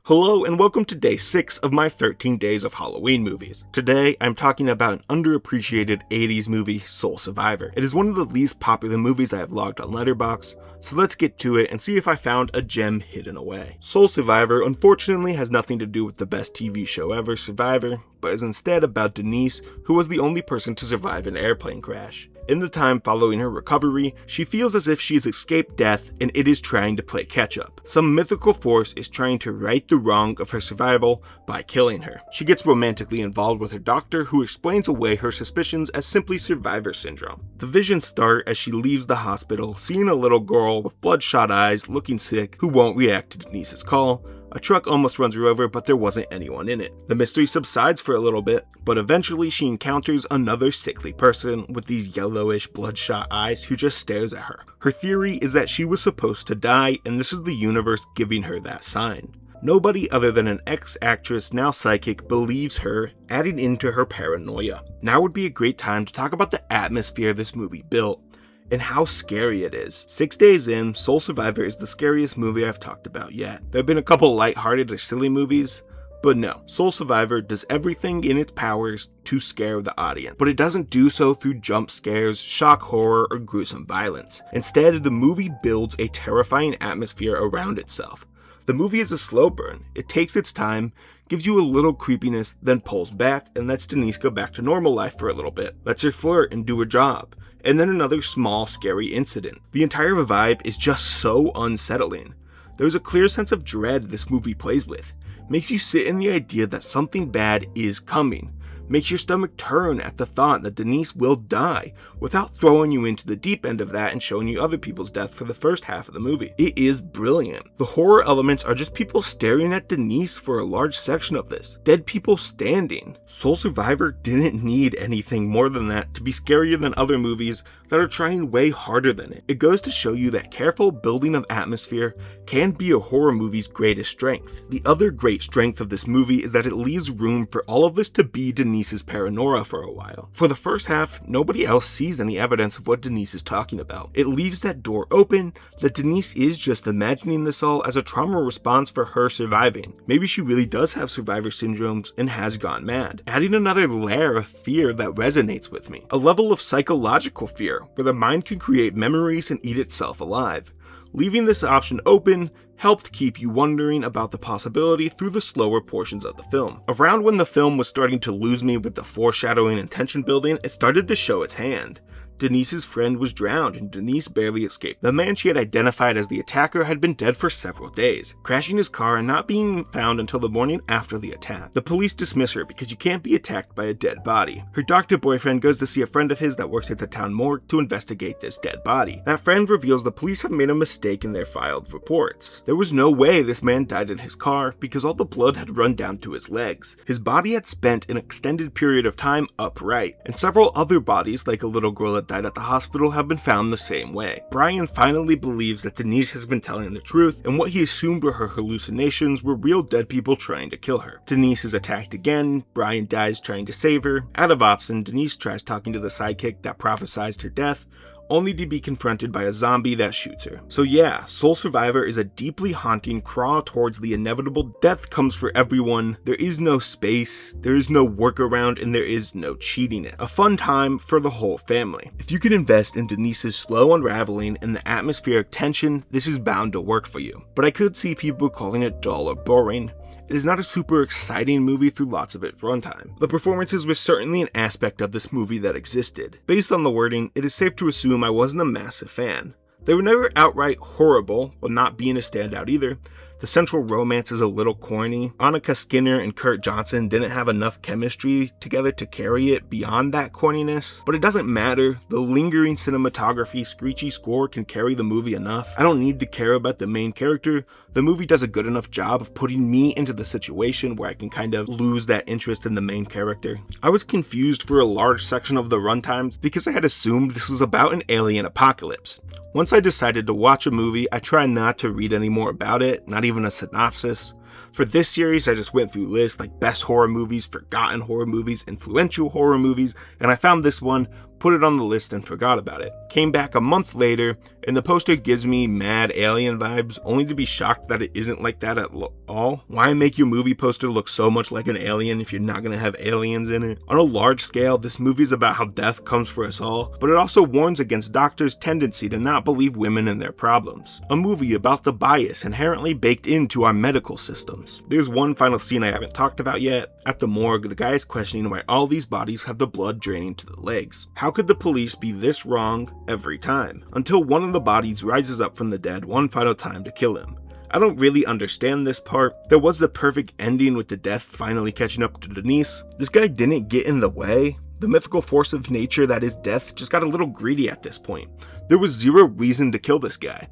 Hello and welcome to day 6 of my 13 days of Halloween movies. Today I'm talking about an underappreciated 80s movie, Soul Survivor. It is one of the least popular movies I have logged on Letterboxd, so let's get to it and see if I found a gem hidden away. Soul Survivor unfortunately has nothing to do with the best TV show ever, Survivor, but is instead about Denise, who was the only person to survive an airplane crash. In the time following her recovery, she feels as if she's escaped death and it is trying to play catch up. Some mythical force is trying to right the wrong of her survival by killing her. She gets romantically involved with her doctor, who explains away her suspicions as simply survivor syndrome. The visions start as she leaves the hospital, seeing a little girl with bloodshot eyes looking sick who won't react to Denise's call. A truck almost runs her over, but there wasn't anyone in it. The mystery subsides for a little bit, but eventually she encounters another sickly person with these yellowish bloodshot eyes who just stares at her. Her theory is that she was supposed to die, and this is the universe giving her that sign. Nobody other than an ex-actress, now psychic, believes her, adding into her paranoia. Now would be a great time to talk about the atmosphere this movie built, and how scary it is. 6 days in, Soul Survivor is the scariest movie I've talked about yet. There have been a couple lighthearted or silly movies, but no, Soul Survivor does everything in its powers to scare the audience, but it doesn't do so through jump scares, shock horror, or gruesome violence. Instead, the movie builds a terrifying atmosphere around itself. The movie is a slow burn. It takes its time, gives you a little creepiness, then pulls back and lets Denise go back to normal life for a little bit, lets her flirt and do her job, and then another small scary incident. The entire vibe is just so unsettling. There's a clear sense of dread this movie plays with, makes you sit in the idea that something bad is coming, makes your stomach turn at the thought that Denise will die, without throwing you into the deep end of that and showing you other people's death for the first half of the movie. It is brilliant. The horror elements are just people staring at Denise for a large section of this. Dead people standing. Soul Survivor didn't need anything more than that to be scarier than other movies that are trying way harder than it. It goes to show you that careful building of atmosphere can be a horror movie's greatest strength. The other great strength of this movie is that it leaves room for all of this to be Denise's paranoia for a while. For the first half, nobody else sees any evidence of what Denise is talking about. It leaves that door open that Denise is just imagining this all as a trauma response for her surviving. Maybe she really does have survivor syndromes and has gone mad. Adding another layer of fear that resonates with me. A level of psychological fear where the mind can create memories and eat itself alive. Leaving this option open helped keep you wondering about the possibility through the slower portions of the film. Around when the film was starting to lose me with the foreshadowing and tension building, it started to show its hand. Denise's friend was drowned and Denise barely escaped. The man she had identified as the attacker had been dead for several days, crashing his car and not being found until the morning after the attack. The police dismiss her because you can't be attacked by a dead body. Her doctor boyfriend goes to see a friend of his that works at the town morgue to investigate this dead body. That friend reveals the police have made a mistake in their filed reports. There was no way this man died in his car because all the blood had run down to his legs. His body had spent an extended period of time upright, and several other bodies, like a little girl that died at the hospital, have been found the same way. Brian finally believes that Denise has been telling the truth, and what he assumed were her hallucinations were real dead people trying to kill her. Denise is attacked again, Brian dies trying to save her. Out of option, Denise tries talking to the sidekick that prophesized her death, only to be confronted by a zombie that shoots her. So yeah, Soul Survivor is a deeply haunting crawl towards the inevitable. Death comes for everyone, there is no space, there is no workaround, and there is no cheating it. A fun time for the whole family. If you can invest in Denise's slow unraveling and the atmospheric tension, this is bound to work for you. But I could see people calling it dull or boring. It is not a super exciting movie through lots of its runtime. The performances were certainly an aspect of this movie that existed. Based on the wording, it is safe to assume I wasn't a massive fan. They were never outright horrible, while not being a standout either. The central romance is a little corny. Annika Skinner and Kurt Johnson didn't have enough chemistry together to carry it beyond that corniness, but it doesn't matter. The lingering cinematography, screechy score can carry the movie enough. I don't need to care about the main character. The movie does a good enough job of putting me into the situation where I can kind of lose that interest in the main character. I was confused for a large section of the runtime because I had assumed this was about an alien apocalypse. Once I decided to watch a movie, I try not to read any more about it, not even a synopsis. For this series, I just went through lists like best horror movies, forgotten horror movies, influential horror movies, and I found this one, put it on the list, and forgot about it. Came back a month later, and the poster gives me mad Alien vibes, only to be shocked that it isn't like that at all. Why make your movie poster look so much like an alien if you're not gonna have aliens in it? On a large scale, this movie is about how death comes for us all, but it also warns against doctors' tendency to not believe women and their problems. A movie about the bias inherently baked into our medical systems. There's one final scene I haven't talked about yet. At the morgue, the guy is questioning why all these bodies have the blood draining to the legs. How could the police be this wrong every time? Until one of the bodies rises up from the dead one final time to kill him. I don't really understand this part. There was the perfect ending with the death finally catching up to Denise. This guy didn't get in the way. The mythical force of nature that is death just got a little greedy at this point. There was zero reason to kill this guy.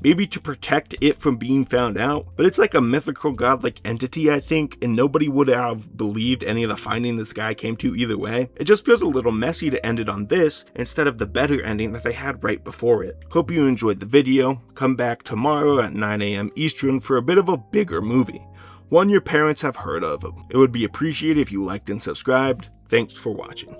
Maybe to protect it from being found out, but it's like a mythical godlike entity, I think, and nobody would have believed any of the finding this guy came to either way. It just feels a little messy to end it on this instead of the better ending that they had right before it. Hope you enjoyed the video. Come back tomorrow at 9 AM Eastern for a bit of a bigger movie. One your parents have heard of. It would be appreciated if you liked and subscribed. Thanks for watching.